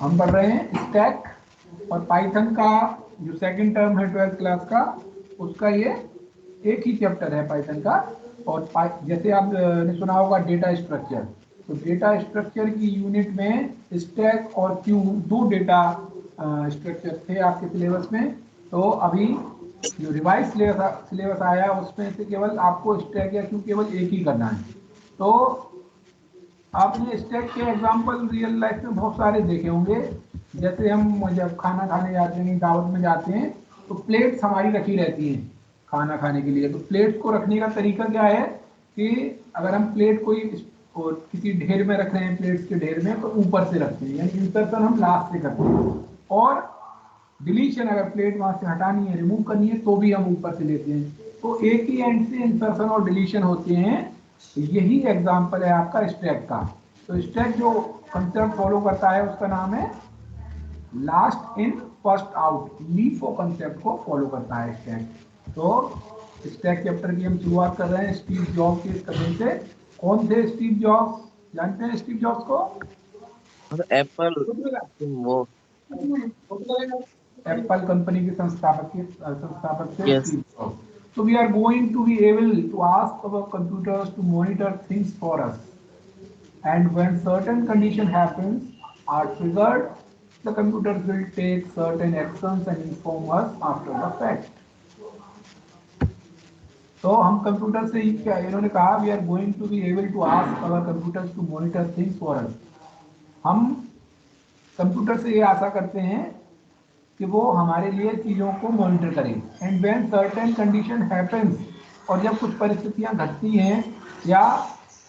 हम पढ़ रहे हैं स्टैक और पाइथन का जो सेकंड टर्म है 12th क्लास का, उसका ये एक ही चैप्टर है पाइथन का। और जैसे आप ने सुना होगा डेटा स्ट्रक्चर, तो डेटा स्ट्रक्चर की यूनिट में स्टैक और क्यू दो डेटा स्ट्रक्चर थे आपके सिलेबस में। तो अभी जो रिवाइज सिलेबस आया उसमें से केवल आपको स्टैक या क्यू केवल एक ही करना है। तो आपने स्टैक के एग्जाम्पल रियल लाइफ में बहुत सारे देखे होंगे। जैसे हम जब खाना खाने जाते हैं, दावत में जाते हैं, तो प्लेट्स हमारी रखी रहती हैं खाना खाने के लिए। तो प्लेट्स को रखने का तरीका क्या है कि अगर हम प्लेट कोई और किसी ढेर में रख रहे हैं, प्लेट्स के ढेर में, तो ऊपर से रखते हैं, यानी इंसर्शन हम लास्ट से करते हैं। और डिलीशन, अगर प्लेट वहां से हटानी है, रिमूव करनी है, तो भी हम ऊपर से लेते हैं। तो एक ही एंड से इंसर्शन और डिलीशन होते हैं। यही एग्जाम्पल है आपका स्टैक का। तो स्टैक जो कंसेप्ट फॉलो करता है उसका नाम है last in first out, LIFO concept को फॉलो करता है स्टैक। तो स्टैक चैप्टर की हम शुरुआत कर रहे हैं स्टीव जॉब्स के कथन से। कौन थे स्टीव जॉब्स, जानते हैं स्टीव जॉब्स को? एप्पल वो एप्पल कंपनी के संस्थापक थे yes Steve jobs. So we are going to be able to ask our computers to monitor things for us, and when certain condition happens are triggered, the computers will take certain actions and inform us after the fact. तो हम computer से क्या इन्होंने कहा, we are going to be able to ask our computers to monitor things for us. हम computer से ये आशा करते हैं कि वो हमारे लिए चीज़ों को मॉनिटर करें। And when certain condition happens, और जब कुछ परिस्थितियां घटती हैं या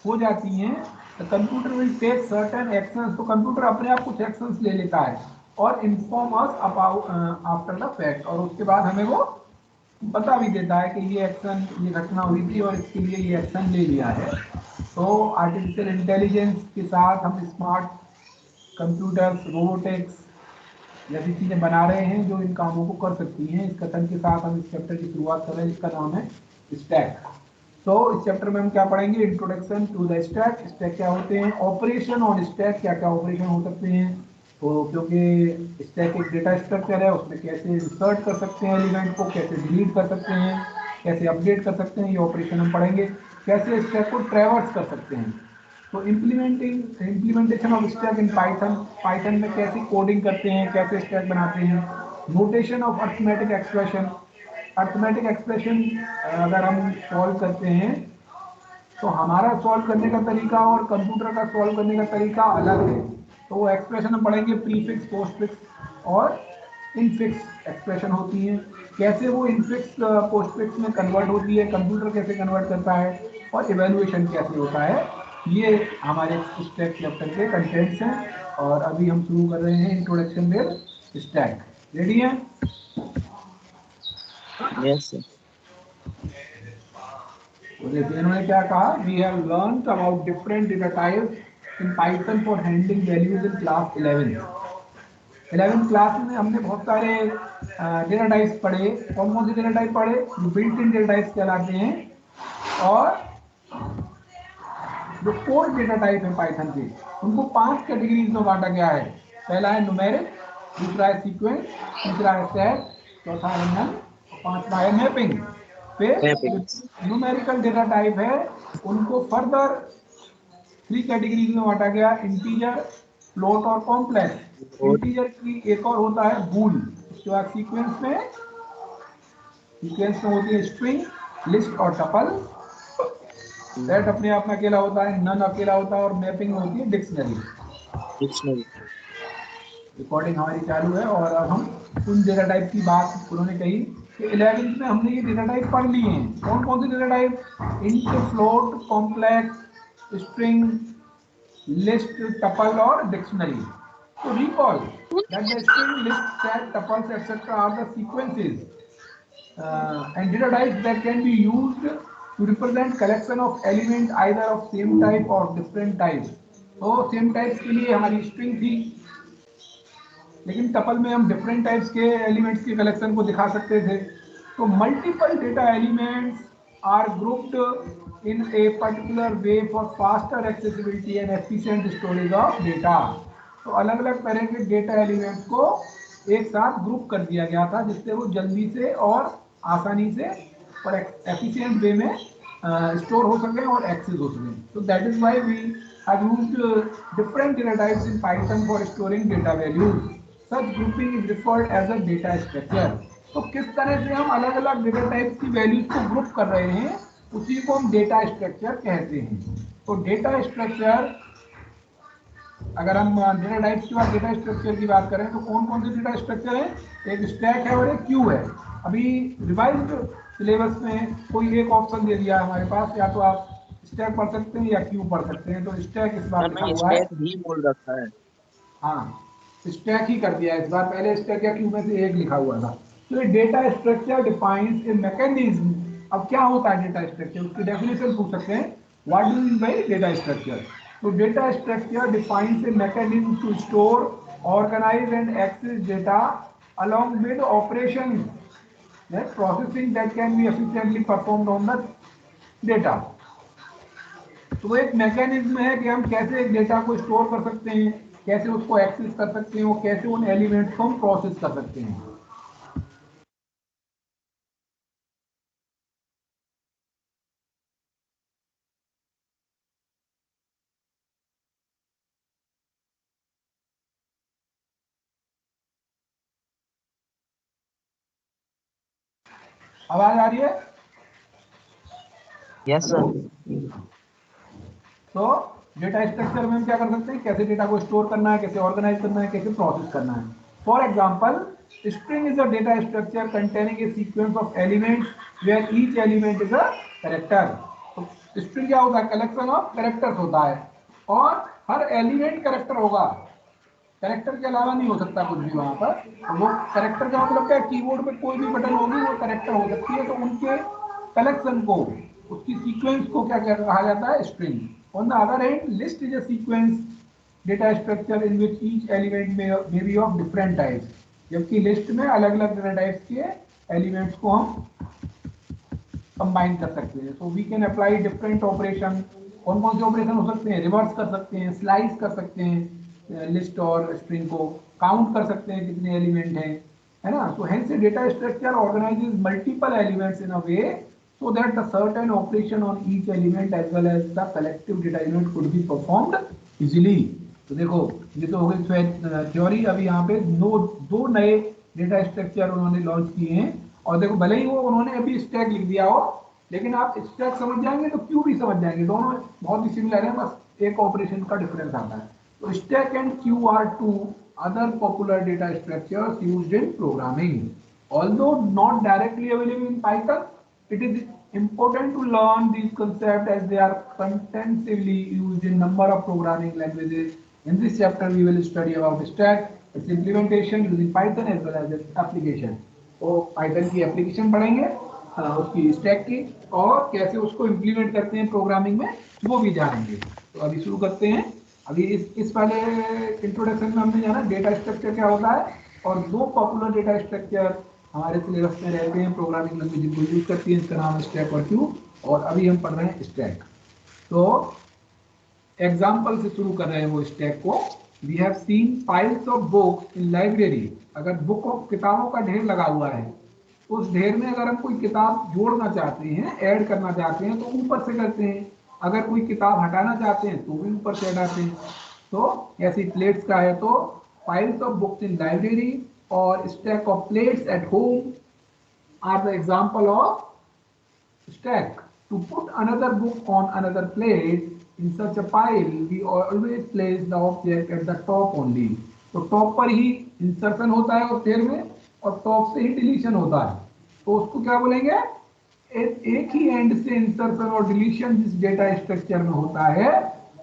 हो जाती हैं, तो computer will take certain actions, तो कंप्यूटर अपने आप कुछ एक्शंस ले लेता है और inform us about after the fact, और उसके बाद हमें वो बता भी देता है कि ये एक्शन, ये घटना हुई थी और इसके लिए ये एक्शन ले लिया है। तो आर्टिफिशियल इंटेलिजेंस के साथ हम स्मार्ट कंप्यूटर्स, रोबोटिक्स जैसी चीजें बना रहे हैं जो इन कामों को कर सकती हैं। इस कथन के साथ हम इस चैप्टर की शुरुआत कर रहे हैं, जिसका नाम है स्टैक। तो इस चैप्टर में हम क्या पढ़ेंगे? Introduction to the stack. Stack क्या होते हैं, ऑपरेशन ऑन स्टैक, क्या क्या ऑपरेशन हो सकते हैं। तो क्योंकि स्टैक एक डेटा स्ट्रक्चर है, उसमें कैसे इंसर्ट कर सकते हैं एलिमेंट को, कैसे डिलीट कर सकते हैं, कैसे अपडेट कर सकते हैं, ये ऑपरेशन हम पढ़ेंगे। कैसे स्टैक को ट्रैवर्स कर सकते हैं। तो implementation of stack in Python, Python में कैसे कोडिंग करते हैं, कैसे स्टैक बनाते हैं। Notation of arithmetic expression, arithmetic expression अगर हम सॉल्व करते हैं तो हमारा सॉल्व करने का तरीका और कंप्यूटर का सॉल्व करने का तरीका अलग है। तो वो एक्सप्रेशन हम पढ़ेंगे, प्रीफिक्स, पोस्टफिक्स और इनफिक्स एक्सप्रेशन होती हैं। कैसे वो इनफिक्स पोस्टफिक्स में कन्वर्ट होती है, कंप्यूटर कैसे कन्वर्ट करता है, और इवेल्युएशन कैसे होता है। ये हमारे स्टैक चैप्टर के कंटेंट्स हैं। और अभी हम शुरू कर रहे हैं इंट्रोडक्शन विद स्टैक। रेडी है? यस तो देखिए इन्होंने क्या कहा, we have learn about different data types in Python for handling values in class 11th class में हमने बहुत सारे डेटा टाइप्स पढ़े। कौन कौन से डेटा टाइप पढ़े? जो बिल्ट इन डेटा टाइप्स कहलाते हैं, और जो कोड डेटा टाइप है पाइथन के, उनको 5 कैटेगरीज में बांटा गया है। पहला है न्यूमेरिक, दूसरा है सीक्वेंस, तीसरा है सेट, चौथा है नल, पांचवा है मैपिंग। फिर मैपिंग्स न्यूमेरिकल डेटा टाइप है उनको फर्दर 3 कैटेगरीज में बांटा गया, इंटीजर, फ्लोट और कॉम्प्लेक्स। इंटीजर की एक और होता है बूल। उसके बाद सीक्वेंस में होती है स्ट्रिंग, लिस्ट और टपल। सेट अपने आप में अकेला होता है, नन अकेला होता है, और मैपिंग में होती है डिक्शनरी। डिक्शनरी रिकॉर्डिंग हमारी चालू है और अब हम उन डेटा टाइप की बात उन्होंने कही कि 11th में हमने ये डेटा टाइप पढ़ लिए हैं। कौन कौन से data type? Int, float, complex, string, list, tuple और डिक्शनरी। तो recall that the string, list, set, tuples, etc. are the sequences and data types that can be used to represent collection of element either of same type or different types. तो same types के लिए हमारी string थी, लेकिन tuple में हम different types के elements के कलेक्शन को दिखा सकते थे। तो multiple data elements are grouped in a particular way for faster accessibility and efficient storage of data. तो अलग अलग तरह के डेटा एलिमेंट्स को एक साथ ग्रुप कर दिया गया था, जिससे वो जल्दी से और आसानी से और एफिशिएंट वे में स्टोर हो सके और एक्सेस हो सके। तो that is why we have used different data types in Python for storing data values. Such grouping is referred as a data structure. तो किस तरह से हम अलग अलग डेटा टाइप्स की वैल्यूज को ग्रुप कर रहे हैं, उसी को हम डेटा स्ट्रक्चर कहते हैं। तो डेटा स्ट्रक्चर, अगर हम डेटा टाइप्स की बात, डेटा स्ट्रक्चर की बात करें तो कौन कौन से डेटा स्ट्रक्चर है? एक स्टैक है और एक क्यू है। अभी रिवाइज्ड सिलेबस में कोई एक ऑप्शन दे दिया है हमारे पास, या तो आप स्टैक पढ़ सकते हैं या क्यू पढ़ सकते हैं। तो स्टैक इस बार सर लिखा नहीं, हुआ है। स्टैक भी बोल रखा है। हाँ, स्टैक ही कर दिया है इस बार, पहले स्टैक या क्यू में से एक लिखा हुआ था। तो ये data structure defines a mechanism. अब क्या होता है डेटा स्ट्रक्चर, उसकी डेफिनेशन पूछ सकते हैं, what do you mean by data structure. तो data structure defines a mechanism to store, organise and access data along with operation, that processing that can be efficiently performed on the data। तो वो एक mechanism है कि हम कैसे एक data को स्टोर कर सकते हैं, कैसे उसको एक्सेस कर सकते हैं और कैसे उन एलिमेंट्स को हम प्रोसेस कर सकते हैं। आवाज आ रही है? Yes hello. सर। तो डेटा स्ट्रक्चर में हम क्या कर सकते हैं, कैसे डेटा को स्टोर करना है, कैसे ऑर्गेनाइज करना है, कैसे प्रोसेस करना है। For example, string is a data structure containing a sequence of elements where each element is a character. तो स्ट्रिंग क्या होता है, कलेक्शन ऑफ कैरेक्टर्स होता है, और हर एलिमेंट कैरेक्टर होगा, कैरेक्टर के अलावा नहीं हो सकता कुछ भी वहां पर। तो वो कैरेक्टर का मतलब क्या है, कीबोर्ड पे कोई भी बटन होगी वो कैरेक्टर हो सकती है। तो उनके कलेक्शन को, उसकी सीक्वेंस को क्या कहा जाता है, string. On the other hand, list is a sequence data structure in which each element में बी ऑफ डिफरेंट टाइप्स। जबकि लिस्ट में अलग अलग डेटा टाइप्स के एलिमेंट्स को हम कंबाइन कर सकते हैं। So we can apply different operation. कौन कौन से ऑपरेशन हो सकते हैं, रिवर्स कर सकते हैं, स्लाइस कर सकते हैं लिस्ट और स्ट्रिंग को, काउंट कर सकते हैं कितने एलिमेंट हैं, है ना। So hence data structure organises multiple elements in a way so that the certain operation on each element as well as the collective data element could be performed easily। तो देखो, ये तो हो गई थ्योरी। अभी यहाँ पे दो नए डेटा स्ट्रक्चर उन्होंने लॉन्च किए हैं। और देखो, भले ही वो उन्होंने अभी स्टैक लिख दिया हो, लेकिन आप स्टैक समझ जाएंगे तो क्यू भी समझ जाएंगे। दोनों बहुत ही सिमिलर है, बस एक ऑपरेशन का डिफरेंस आता है। तो stack and queue are two other popular data structures used in programming. Although not directly available in Python, it is important to learn these concepts as they are extensively used in number of programming languages. In this chapter, we will study about stack, its implementation using Python as well as its application. तो Python की application पढ़ेंगे, उसकी stack की, और कैसे उसको implement करते हैं प्रोग्रामिंग में, वो भी जानेंगे। तो अभी शुरू करते हैं। अभी इस वाले इंट्रोडक्शन में हमने जाना डेटा स्ट्रक्चर क्या होता है, और दो पॉपुलर डेटा स्ट्रक्चर हमारे सिलेबस में रहते हैं, प्रोग्रामिंग लैंग्वेज जिनको यूज करती है, इसका नाम है स्टैक और क्यू। और अभी हम पढ़ रहे हैं स्टैक। तो एग्जाम्पल से शुरू कर रहे हैं वो स्टैक को। We have seen piles of books in library. अगर बुक ऑफ किताबों का ढेर लगा हुआ है, उस ढेर में अगर हम कोई किताब जोड़ना चाहते हैं, ऐड करना चाहते हैं, तो ऊपर से करते हैं। अगर कोई किताब हटाना चाहते हैं तो भी ऊपर से हटाते हैं। तो ऐसी प्लेट्स का है, तो piles of books in library और stack of plates at home are the example of stack. To put another book on another plate in such a pile, we always place the object at the top only। तो top पर ही insertion होता है और ढेर में, और top से ही deletion होता है। तो उसको क्या बोलेंगे, एक ही एंड से इंसर्शन और डिलीशन जिस डेटा स्ट्रक्चर में होता है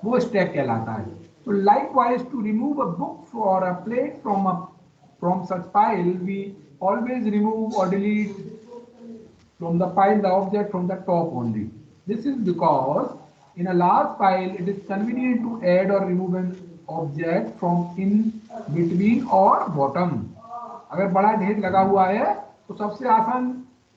वो स्टैक कहलाता है। तो likewise to remove a book और a plate from such pile, we always remove और delete from the file the object from the top only। This is because in a large file it is convenient to add or remove an object from in between or bottom। अगर बड़ा ढेर लगा हुआ है तो सबसे आसान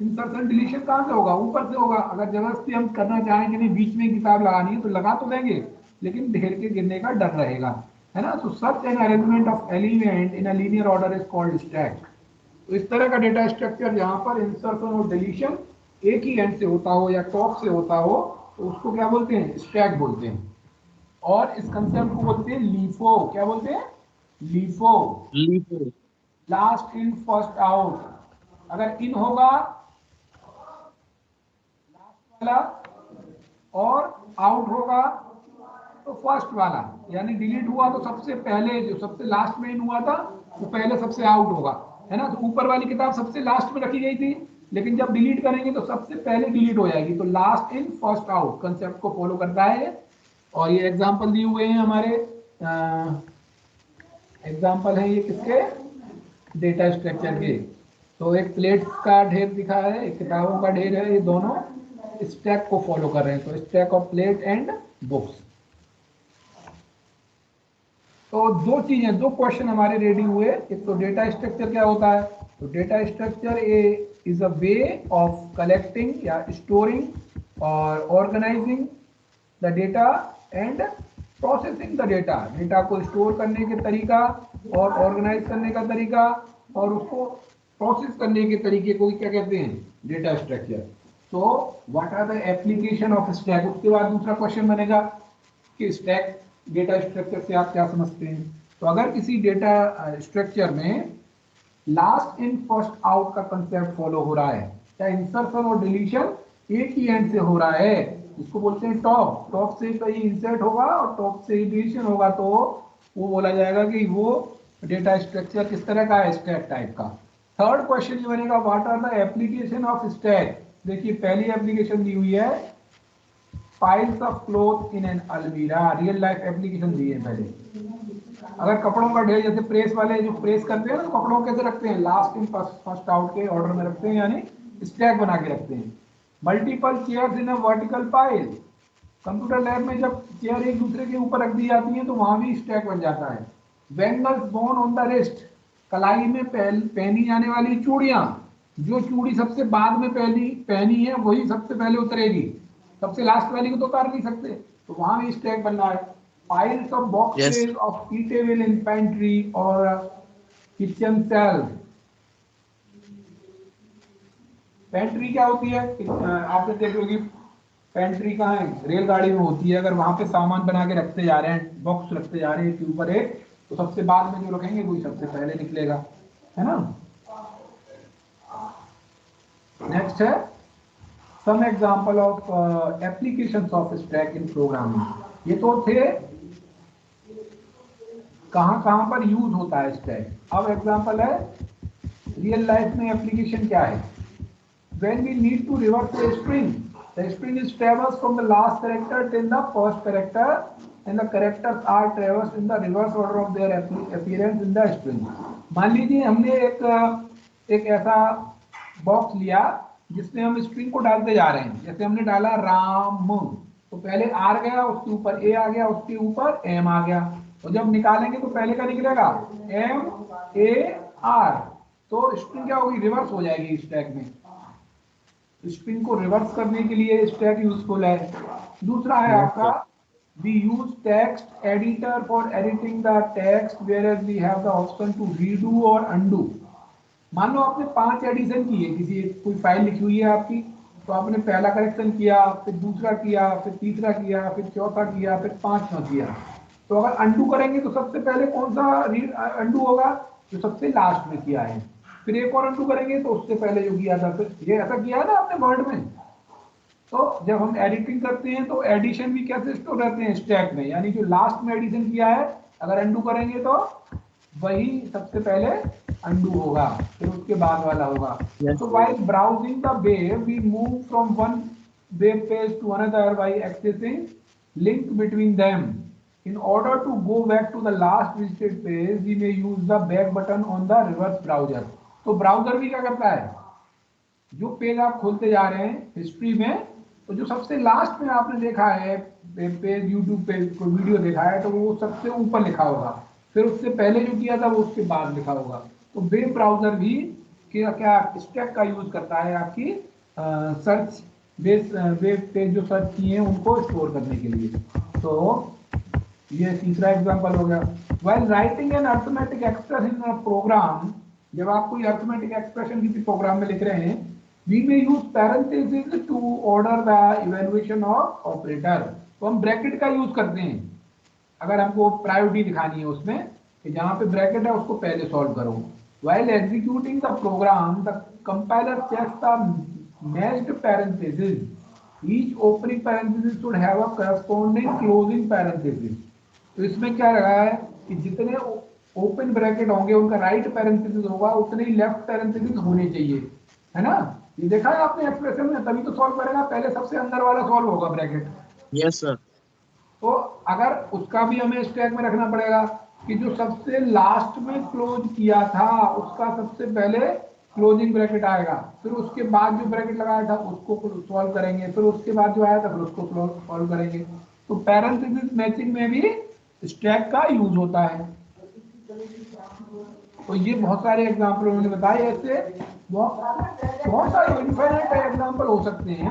insertion deletion कहाँ से होगा, ऊपर से होगा। अगर जबरदस्ती हम करना चाहें कि नहीं बीच में किताब लगानी है तो लगा तो देंगे, लेकिन ढेर के गिरने का डर रहेगा, है ना। तो search and arrangement of element in a linear order is called stack. तो इस तरह का डेटा स्ट्रक्चर जहां पर इंसर्शन और डिलीशन एक ही एंड से होता हो या टॉप से होता हो, तो उसको क्या बोलते हैं, स्टैक बोलते हैं। और इस कंसेप्ट को बोलते हैं लीफो। क्या बोलते हैं, LIFO. LIFO. Last in first out. अगर इन होगा लास्ट वाला और आउट होगा तो फर्स्ट वाला, यानी डिलीट हुआ तो सबसे पहले जो सबसे लास्ट में इन हुआ था वो पहले सबसे आउट होगा, है ना। तो ऊपर वाली किताब सबसे लास्ट में रखी गई थी, लेकिन जब डिलीट करेंगे तो सबसे पहले डिलीट हो जाएगी। तो last in first out concept को फॉलो करता है। और ये एग्जांपल दिए हुए हैं हमारे, एग्जांपल है ये किसके, डेटा स्ट्रक्चर के। तो एक प्लेट का ढेर दिखा है, एक किताबों का ढेर है, ये दोनों स्टैक को फॉलो कर रहे हैं। तो stack of plate and books. तो दो चीजें, दो क्वेश्चन हमारे रेडी हुए। एक तो डेटा स्ट्रक्चर क्या होता है। तो data structure is a way of collecting या स्टोरिंग और organising the data and processing the data. Data को स्टोर करने के तरीका और ऑर्गेनाइज करने का तरीका और उसको प्रोसेस करने के तरीके को क्या कहते हैं, डेटा स्ट्रक्चर। तो what are the application of stack. उसके बाद दूसरा क्वेश्चन बनेगा कि स्टैक डेटा स्ट्रक्चर से आप क्या समझते हैं। तो अगर किसी डेटा स्ट्रक्चर में लास्ट इन फर्स्ट आउट का कंसेप्ट फॉलो हो रहा है, या इंसर्शन और डिलीशन एक ही एंड से हो रहा है, इसको बोलते हैं टॉप। टॉप से कहीं इंसर्ट होगा और टॉप से ही डिलीशन होगा, तो वो बोला जाएगा कि वो डेटा स्ट्रक्चर किस तरह का है, स्टैक टाइप का। थर्ड क्वेश्चन ये बनेगा, what are the application of stack. देखिए पहली एप्लीकेशन दी हुई है, piles of cloth in an अलमीरा। रियल लाइफ एप्लीकेशन दी है पहले। अगर कपड़ों का ढेर, जैसे प्रेस वाले जो प्रेस करते हैं ना, तो कपड़ों कैसे रखते हैं, लास्ट इन फर्स्ट आउट के ऑर्डर में रखते हैं, यानी स्टैक बना के रखते हैं। Multiple chairs in a vertical pile. Computer lab में जब चेयर एक दूसरे के ऊपर रख दी जाती है तो वहां भी स्टैक बन जाता है। Bangles bone on the wrist. कलाई में पहनी जाने वाली चूड़ियां, जो चूड़ी सबसे बाद में पहनी है वही सबसे पहले उतरेगी, सबसे लास्ट वाली को तो उतार नहीं सकते, तो वहां भी स्टैक बन रहा है। Piles of yes. Boxes of eatable in pantry और किचन सेल। पेंट्री क्या होती है, आपने देखी होगी पेंट्री कहाँ है, रेलगाड़ी में होती है। अगर वहां पे सामान बना के रखते जा रहे हैं, बॉक्स रखते जा रहे हैं एक ऊपर एक, तो सबसे बाद में जो रखेंगे वही सबसे पहले निकलेगा, है ना। नेक्स्ट है some example of applications of stack in programming. ये तो थे कहां कहां पर यूज होता है स्टैक। अब एग्जांपल है रियल लाइफ में एप्लीकेशन क्या है। When we need to reverse a string, the string is traversed from the last character till the first character, and the characters are traversed in the reverse order of their appearance in the string. मान लीजिए हमने एक ऐसा box लिया जिसमें हम string को डालते जा रहे हैं। जैसे हमने डाला राम, तो पहले आर गया, उसके ऊपर ए आ गया, उसके ऊपर एम आ गया। तो जब निकालेंगे तो पहले का निकलेगा एम ए आर। तो स्ट्रिंग क्या होगी, रिवर्स हो जाएगी स्टैक में। स्ट्रिंग को रिवर्स करने के लिए स्टैक यूजफुल है। दूसरा है आपका, we use text editor for editing the text whereas we have the option to redo or undo। मान लो आपने 5 एडिशन की है, किसी कोई फाइल लिखी हुई है आपकी, तो आपने पहला करेक्शन किया, फिर दूसरा किया, फिर तीसरा किया, फिर चौथा किया, फिर पांचवा किया। तो अगर अंडू करेंगे तो सबसे पहले कौन सा अंडू होगा, जो सबसे लास्ट में किया है। फिर एक और अंडू करेंगे तो उससे पहले जो किया था। फिर ये ऐसा किया है ना आपने वर्ड में। तो जब हम एडिटिंग करते हैं तो एडिशन भी कैसे स्टोर रहते हैं, स्टैक में। यानी जो लास्ट में एडिशन किया है अगर अंडू करेंगे तो वही सबसे पहले अंडू होगा, फिर उसके बाद वाला होगा। यस। तो while browsing the web we move from one web page to another by accessing link between them. In order to go back to the last visited page, we may use the back button on the reverse browser। तो browser भी क्या करता है, जो page आप खोलते जा रहे हैं हिस्ट्री में, तो जो सबसे लास्ट में आपने देखा है पेज, यूट्यूब पे कोई वीडियो देखा है, तो वो सबसे ऊपर लिखा होगा, फिर उससे पहले जो किया था वो उसके बाद लिखा होगा। तो वेब ब्राउजर भी क्या स्टैक का यूज करता है आपकी सर्च बेस, वेब पेज जो सर्च किए हैं उनको स्टोर करने के लिए। तो ये तीसरा एग्जांपल हो गया। While writing an arithmetic expression in a program, जब आप कोई अरिथमेटिक एक्सप्रेशन किसी प्रोग्राम में लिख रहे हैं, we may use parenthesis to order the evaluation of operator. तो हम ब्रैकेट का यूज करते हैं अगर हमको प्रायोरिटी दिखानी है उसमें, कि जहां पे ब्रैकेट है उसको पहले सॉल्व करो। While executing the program the compiler checks the matched parenthesis, each opening parenthesis should have a corresponding closing parenthesis. तो इसमें क्या रहा है कि जितने ओपन ब्रैकेट होंगे उनका राइट पैरेंथेसिस होगा, उतने ही लेफ्ट पैरेंथेसिस होने चाहिए, है ना। ये देखा है आपने एक्सप्रेशन में, तभी तो सॉल्व करेगा, पहले सबसे अंदर वाला सॉल्व होगा ब्रैकेट। Yes sir. तो अगर उसका भी हमें स्टैक में रखना पड़ेगा कि जो सबसे लास्ट में क्लोज किया था उसका सबसे पहले क्लोजिंग ब्रैकेट आएगा, फिर उसके बाद जो ब्रैकेट लगाया था उसको सॉल्व करेंगे, फिर उसके बाद जो आया था फिर उसको सॉल्व करेंगे। तो पैरेंथेसिस मैचिंग में भी स्टैक का यूज होता है। तो ये बहुत सारे एग्जाम्पल उन्होंने बताए, ऐसे बहुत सारे इनफाइनाइट एग्जाम्पल हो सकते हैं,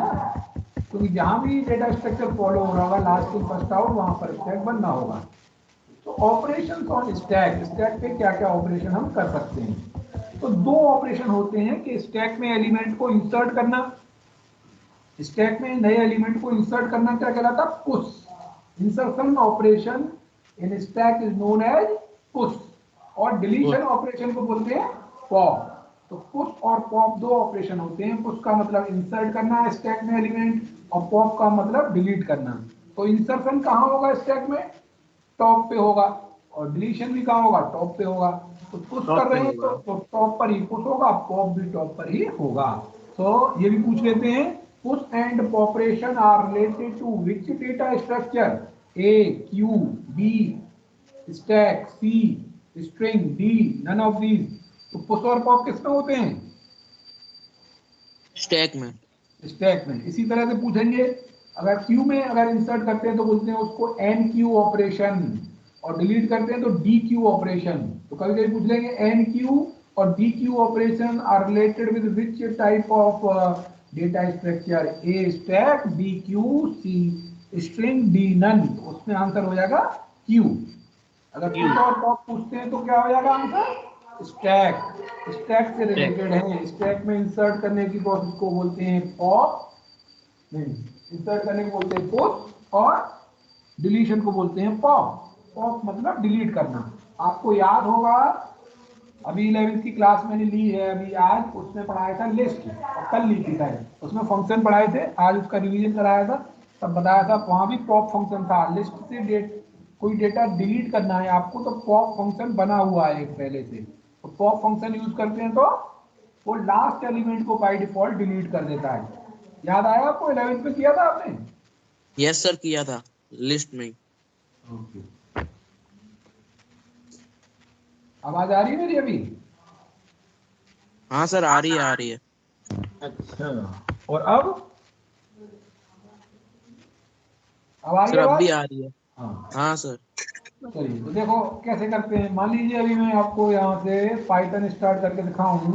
क्योंकि जहां भी डेटा स्ट्रक्चर फॉलो हो रहा होगा लास्ट इन फर्स्ट आउट वहां पर स्टैक बनना होगा। तो ऑपरेशन ऑन स्टैक, स्टैक पे क्या क्या ऑपरेशन हम कर सकते हैं। तो दो ऑपरेशन होते हैं कि स्टैक में एलिमेंट को इंसर्ट करना, स्टैक में नए एलिमेंट को इंसर्ट करना क्या कहलाता, push. Insertion operation in stack is known as push, और डिलीशन ऑपरेशन को बोलते हैं पॉप। तो पुश और पॉप दो ऑपरेशन होते हैं। पुश का मतलब इंसर्ट करना स्टैक में एलिमेंट, और पॉप का मतलब डिलीट करना। तो इंसर्शन कहाँ होगा स्टैक में, टॉप पे होगा, और डिलीशन भी कहाँ होगा, टॉप पे होगा। तो पुश कर टॉप पे रहे हैं होगा। तो टॉप पर ही पुश होगा, पॉप भी टॉप पर ही होगा। तो ये भी पूछ लेते हैं, push and pop operation are related to which data structure, A, queue, B, stack, C, string, D, none of these. तो पुश और पॉप किसमें होते हैं, स्टैक में। स्टैक में। इसी तरह से पूछेंगे, अगर क्यू में अगर इंसर्ट करते हैं तो बोलते हैं उसको एन क्यू ऑपरेशन, और डिलीट करते हैं तो डी क्यू ऑपरेशन। तो कभी कभी पूछ लेंगे एन क्यू और dequeue operation are related with which type of data structure, A stack, B queue, C string, D none. उसमें आंसर हो जाएगा क्यू। अगर क्यू। पुश और पॉप पूछते हैं तो क्या हो जाएगा आंसर, स्टैक। स्टैक से स्टैक। रिलेटेड है, स्टैक में इंसर्ट करने की प्रोसेस को बोलते हैं पॉप, नहीं, इंसर्ट करने को बोलते हैं पुश, और डिलीशन को बोलते हैं पॉप। पॉप मतलब डिलीट करना। आपको याद होगा, अभी 11वीं की क्लास मैंने ली है अभी आज, उसमें पढ़ाया था लिस्ट, और कल ली थी शायद, उसमें फंक्शन पढ़ाए थे, आज उसका रिवीजन कराया था, तब बताया था वहां भी पॉप फंक्शन था। लिस्ट से कोई डेटा डिलीट करना है आपको तो पॉप फंक्शन बना हुआ है एक पहले से। तो पॉप फंक्शन यूज करते हैं तो वो लास्ट एलिमेंट को बाय डिफॉल्ट डिलीट कर देता है। याद आया आपको, 11वीं में किया था आपने। यस सर, किया था लिस्ट में। ओके, आवाज आ रही है मेरी अभी। हाँ सर, आ रही है आ रही है। अच्छा, और अब अब आ रही सर है अब भी आवाज। आ रही है। हाँ, हाँ सर। चलिए तो देखो कैसे करते हैं। मान लीजिए अभी मैं आपको यहाँ से पाइथन स्टार्ट करके दिखाऊं,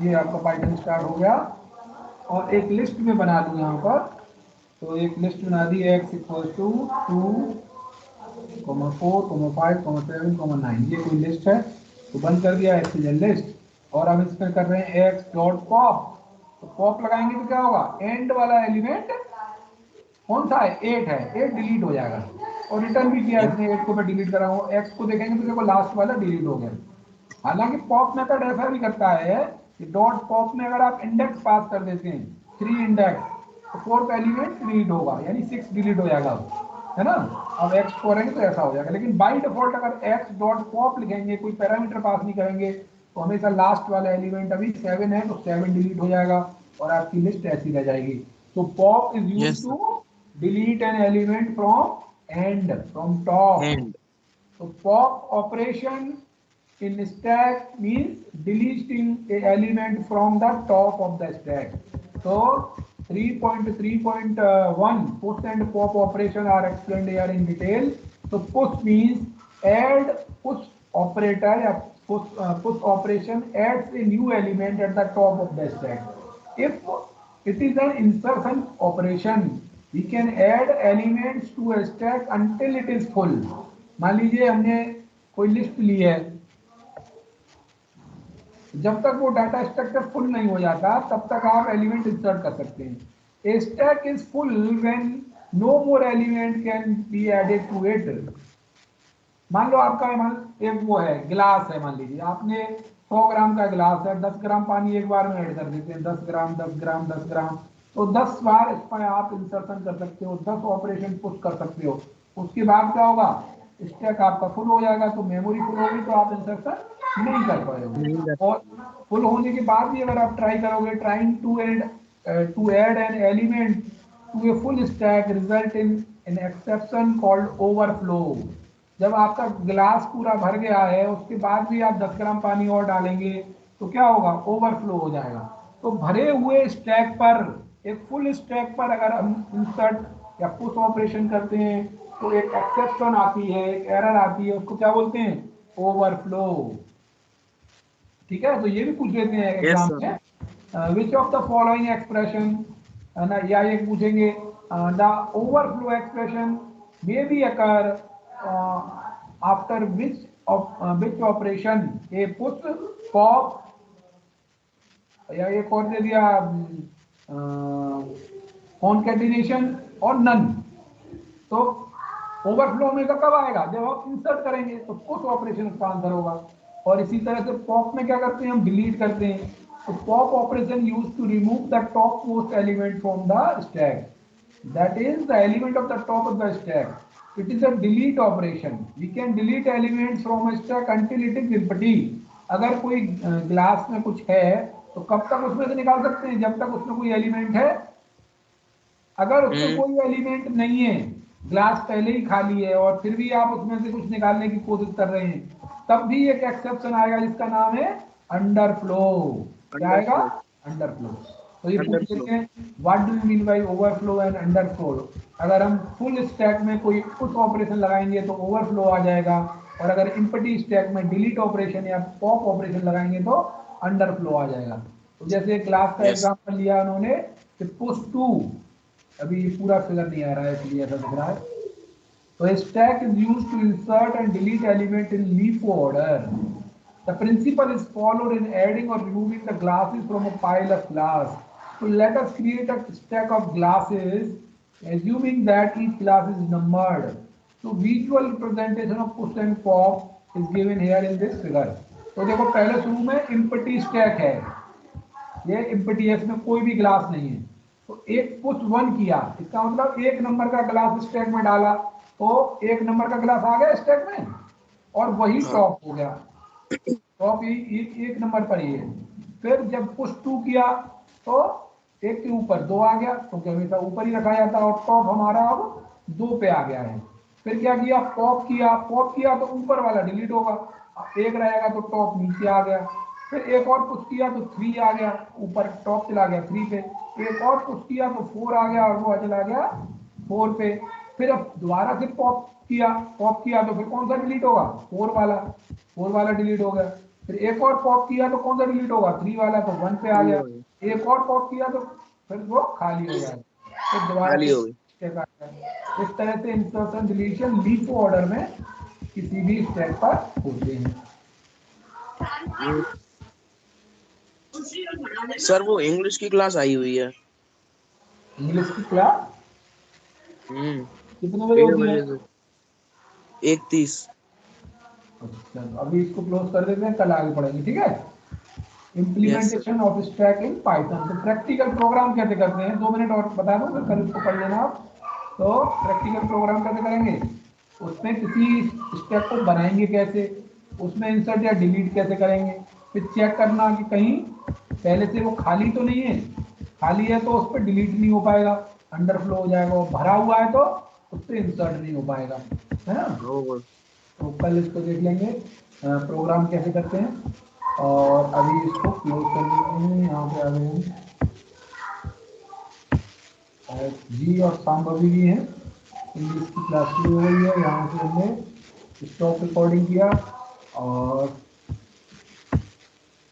ये आपका पाइथन स्टार्ट हो गया, और एक लिस्ट में बना लूँ यहाँ पर। तो एक लिस्ट बना दी, एक्स इक्वल टू 2,4,5,7,9, ये कोई लिस्ट है। तो बंद कर दिया एक्स इज लिस्ट, और अब इसमें कर रहे हैं एक्स डॉट पॉप। तो पॉप लगाएंगे तो क्या होगा, एंड वाला एलिमेंट कौन सा है, 8 है, 8 डिलीट हो जाएगा। और रिटर्न भी किया यस। इसने, 8 को मैं डिलीट कर रहा हूँ, एक्स को देखेंगे तो देखो लास्ट वाला डिलीट हो गया। हालांकि पॉप मेथड ऐसा भी करता है कि डॉट पॉप में अगर आप इंडेक्स पास कर देते हैं, 3 इंडेक्स, तो फोर्थ एलिमेंट डिलीट होगा, यानी 6 डिलीट हो जाएगा, है ना। अब एक्स करेंगे तो ऐसा हो जाएगा। लेकिन बाई डिफॉल्ट अगर एक्स डॉट पॉप लिखेंगे, कोई पैरामीटर पास नहीं करेंगे, तो हमेशा लास्ट वाला एलिमेंट अभी 7 है तो 7 डिलीट हो जाएगा, और आपकी लिस्ट ऐसी रह जाएगी। तो pop is use yes sir. To delete an element from end, from top. End. So pop operation in stack means deleting a element from the top of the stack. So 3.3.1 push and pop operation are explained here in detail. So push means add, push operator या push operation adds a new element at the top of the stack. If it is an insertion operation, we can add elements to a stack until it is full. मान लीजिए हमने कोई list ली है, जब तक वो data structure full नहीं हो जाता तब तक आप एलिमेंट इंसर्ट कर सकते हैं। A stack is full when no more element can be added to it. मान लो आपका एक वो है गिलास है, मान लीजिए आपने 100 ग्राम का गिलास है, 10 ग्राम पानी एक बार में ऐड कर देते हैं, 10 ग्राम 10 ग्राम 10 ग्राम, तो 10 बार इसमें आप इंसर्शन कर सकते हो, 10 ऑपरेशन पुश कर सकते हो। उसके बाद क्या होगा, स्टैक आपका फुल हो जाएगा, तो मेमोरी फुल होगी तो आप इंसर्शन नहीं कर पाओगे। और फुल होने के बाद भी अगर आप ट्राई करोगे, trying to add an element to a full stack result in an exception called overflow. जब आपका गिलास पूरा भर गया है उसके बाद भी आप 10 ग्राम पानी और डालेंगे तो क्या होगा, ओवरफ्लो हो जाएगा। तो भरे हुए स्टैक पर, एक फुल स्टैक पर अगर हम इंसर्ट या पुश ऑपरेशन करते हैं तो एक एक्सेप्शन आती है, एक एरर आती है, उसको क्या बोलते हैं, ओवरफ्लो। ठीक है, तो ये भी पूछ लेते हैं यस एग्जाम सर। में, which of the following expression, है ना, या ये पूछेंगे the overflow expression may be occur after which operation, A put pop, या एक और दे दिया कॉन्केटिनेशन और नन। तो ओवरफ्लो में तो कब आएगा, जब आप इंसर्ट करेंगे तो पुश ऑपरेशन उसका आंसर होगा। और इसी तरह से पॉप में क्या करते हैं, हम डिलीट करते हैं, तो pop operation use to remove the top most element from the stack, that is the element of the top of the stack. It is a delete operation. We can delete elements from a stack until it is empty. अगर कोई glass में कुछ है तो कब तक उसमें से निकाल सकते हैं, जब तक उसमें कोई एलिमेंट है। अगर उसमें कोई एलिमेंट नहीं है, ग्लास पहले ही खाली है और फिर भी आप उसमें से कुछ निकालने की कोशिश कर रहे हैं, तब भी एक एक्सेप्शन आएगा जिसका नाम है अंडरफ्लो। क्या आएगा, अंडरफ्लो। अंडरफ्लो। तो ये पूछ अंडरफ्लो। लेते हैं, what do you mean bye overflow and underflow. अगर हम फुल स्टैक में कोई पुश ऑपरेशन लगाएंगे तो ओवरफ्लो आ जाएगा, और अगर इम्पटी स्टैक में डिलीट ऑपरेशन या पॉप ऑपरेशन लगाएंगे तो अंडरफ्लो आ जाएगा। तो जैसे क्लास का यस। एग्जांपल लिया उन्होंने कि पुश टू, अभी पूरा फिगर नहीं आ रहा है इसलिए ऐसा दिख रहा है। तो stack is used to insert and delete element in LIFO order. The principle is followed in adding or removing the glasses from a pile of glass. So let us create a stack of glasses, assuming that each glass is numbered. So visual representation of push and pop is given here in this figure. तो देखो पहले शुरू में empty stack है, ये empty है, इसमें कोई भी ग्लास नहीं है। तो एक पुश वन किया, इसका मतलब एक नंबर का ग्लास स्टैक में डाला, तो एक नंबर का ग्लास आ गया स्टैक में, और वही हाँ। टॉप हो गया, टॉप एक नंबर पर ही है। फिर जब पुश टू किया तो एक के ऊपर दो आ गया, क्योंकि हमेशा ऊपर ही रखा जाता है, और टॉप हमारा अब दो पे आ गया है। फिर क्या किया, पॉप किया तो ऊपर वाला डिलीट होगा, एक रहेगा तो टॉप नीचे आ गया। फिर एक और पुश किया तो थ्री आ गया, ऊपर टॉप चला गया थ्री पे, एक और पुश किया तो फोर आ गया और वो चला गया फोर पे। फिर अब दोबारा से पॉप किया तो फिर कौन सा डिलीट होगा, फोर वाला डिलीट हो गया। फिर एक और पॉप किया तो कौन सा डिलीट होगा, थ्री वाला, तो वन पे आ थ्री गया। हो गई। एक और पॉप किया तो फिर वो खाली हो जाएगा, फिर दोबारा खाली से हो गई। स्टेप आता है। इस तरह से इंसर्शन डिलीशन लीफ ऑर्डर में किसी भी स्टेप पर होते हैं। सर वो इंग्लिश की क्लास आई हुई है। इंग्लिश की क्लास हम्म। कितने बजे 1:30 होती है? बजे से 1:30। अच्छा, अभी इसको क्लोज कर देते हैं, कल आगे पढ़ेंगे, ठीक है। Yes sir. Implementation of stack in Python. तो प्रैक्टिकल प्रोग्राम कैसे करते हैं, 2 मिनट और बता दूं, फिर कल इसको पढ़ लेना आप। तो प्रैक्टिकल प्रोग्राम कैसे करेंगे, उसमें किसी स्टेप को बनाएंगे कैसे, उसमें इंसर्ट या डिलीट कैसे करेंगे, फिर चेक करना कि कहीं पहले से वो खाली तो नहीं है, खाली है तो उस पर डिलीट नहीं हो पाएगा, अंडरफ्लो हो जाएगा, और भरा हुआ है तो उस पर इंसर्ट नहीं हो पाएगा, है ना। ओवर। तो कल इसको देख लेंगे प्रोग्राम कैसे करते हैं। और अभी इसको क्लोज कर देते हैं, यहाँ पे आ गए हैं जी और सांभवी भी हैं। इंग्लिश की क्लास शुरू हो गई है, यहाँ से हमने स्टॉप रिकॉर्डिंग किया और